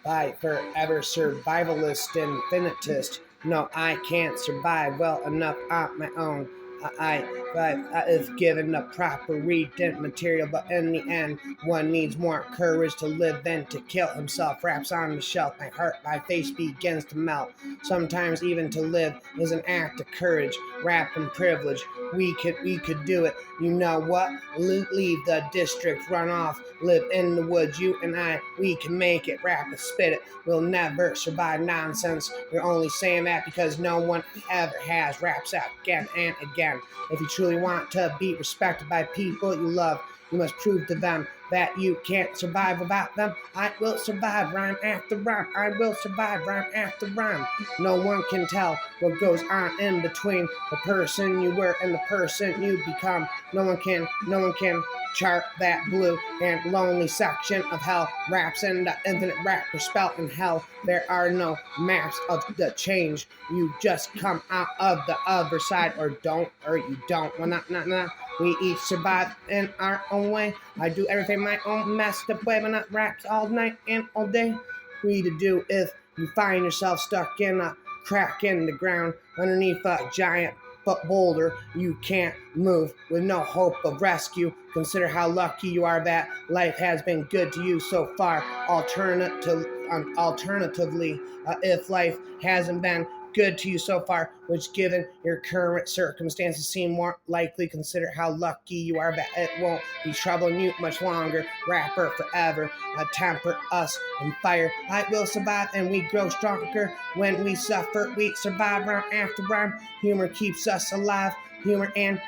by forever survivalist, infinitist. No, I can't survive well enough on my own. I've given the proper reading material, but in the end, one needs more courage to live than to kill himself. Raps on the shelf, my heart, my face begins to melt. Sometimes even to live is an act of courage, rap and privilege. We could do it. You know what? Leave the district, run off, live in the woods. You and I, we can make it. Rap it, spit it. We'll never survive nonsense. You're only saying that because no one ever has. Raps out again and again. If you truly want to be respected by people you love, you must prove to them that you can't survive without them. I will survive rhyme after rhyme. I will survive rhyme after rhyme. No one can tell what goes on in between the person you were and the person you become. No one can chart that blue and lonely section of hell. Raps in the infinite rapper spell in hell. There are no maps of the change. You just come out of the other side, or don't, or you don't. Well, not. We each survive in our own way. I do everything my own messed up way, but not raps all night and all day. We to do if you find yourself stuck in a crack in the ground underneath a giant boulder you can't move with no hope of rescue. Consider how lucky you are that life has been good to you so far. Alternatively, if life hasn't been good to you so far, which given your current circumstances seem more likely, consider how lucky you are that it won't be troubling you much longer. Rapper forever, temper us and fire. I will survive and we grow stronger. When we suffer, we survive rhyme after rhyme. Humor keeps us alive. Humor and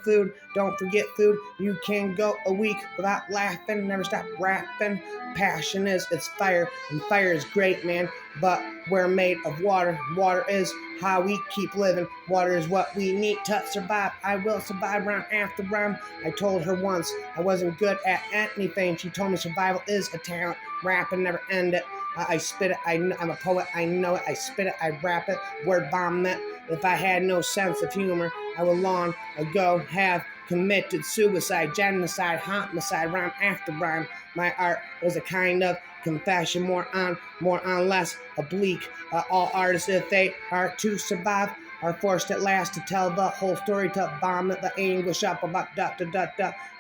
food. Don't forget food. You can go a week without laughing. Never stop rapping. Passion is it's fire, and fire is great, man. But we're made of water. Water is how we keep living. Water is what we need to survive. I will survive rhyme after rhyme. I told her once I wasn't good at anything. She told me survival is a talent. Rap and never end it. I spit it. I'm a poet. I know it. I spit it. I rap it. Word vomit. If I had no sense of humor, I would long ago have committed suicide, genocide, homicide, rhyme after rhyme. My art is a kind of confession, more on less oblique. All artists, if they are to survive, are forced at last to tell the whole story, to vomit the anguish up about da.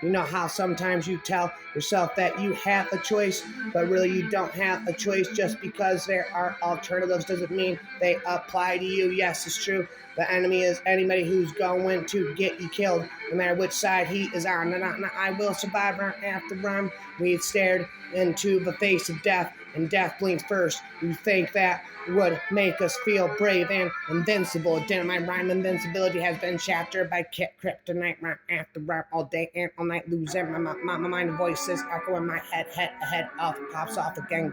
You know how sometimes you tell yourself that you have a choice, but really you don't have a choice. Just because there are alternatives doesn't mean they apply to you. Yes, it's true. The enemy is anybody who's going to get you killed, no matter which side he is on. I will survive rhyme after rhyme. We stared into the face of death, and death blinked first. You think that would make us feel brave and invincible. Damn, my rhyme invincibility has been shattered by kryptonite rhyme after rhyme all day and all night. Losing my mind voices echo in my head off, pops off again.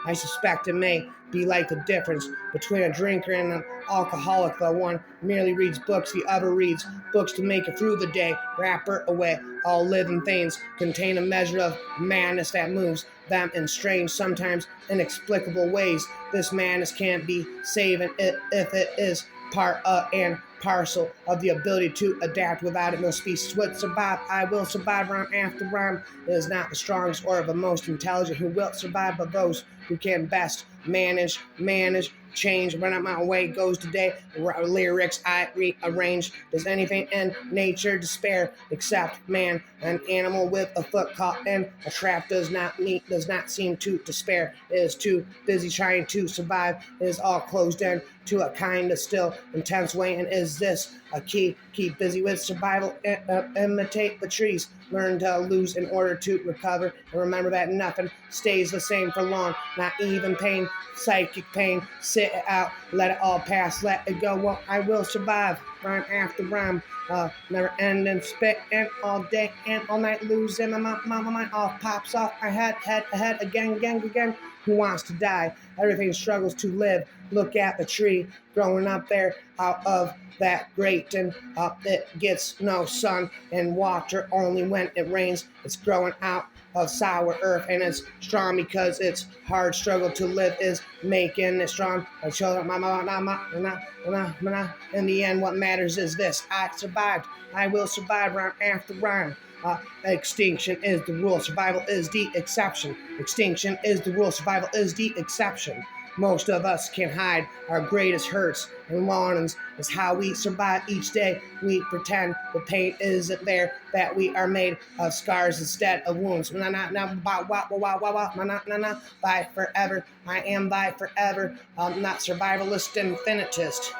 I suspect it may be like the difference between a drinker and an alcoholic. The one merely reads books, the other reads books to make it through the day. Rapper away. All living things contain a measure of madness that moves them in strange, sometimes inexplicable ways. This madness can't be saved if it is part and parcel of the ability to adapt. Without it, no species would survive. I will survive rhyme after rhyme. It is not the strongest or the most intelligent who will survive, but those who can best manage, change. Run out my way goes today. Lyrics I rearrange. Does anything in nature despair except man? An animal with a foot caught in a trap does not seem to despair. It is too busy trying to survive. It is all closed in to a kind of still intense way. And is this a key? Keep busy with survival. Imitate the trees. Learn to lose in order to recover. And remember that nothing stays the same for long. Not even pain, psychic pain. Sit it out. Let it all pass. Let it go. Well, I will survive. Rhyme after rhyme. Never end and spit and all day and all night. Losing my mind. All pops off my head ahead again. Who wants to die? Everything struggles to live. Look at the tree growing up there out of that grate, and it gets no sun and water only when it rains. It's growing out of sour earth, and it's strong because its hard struggle to live is making it strong. I children, in the end, what matters is this: I survived. I will survive rhyme after rhyme. Extinction is the rule, survival is the exception. Extinction is the rule, survival is the exception. Most of us can hide our greatest hurts and longings. Is how we survive each day. We pretend the pain isn't there, that we are made of scars instead of wounds. Na na na ba wa wa wa wa wa na na na by forever. I am by forever. I'm not survivalist, infinitist.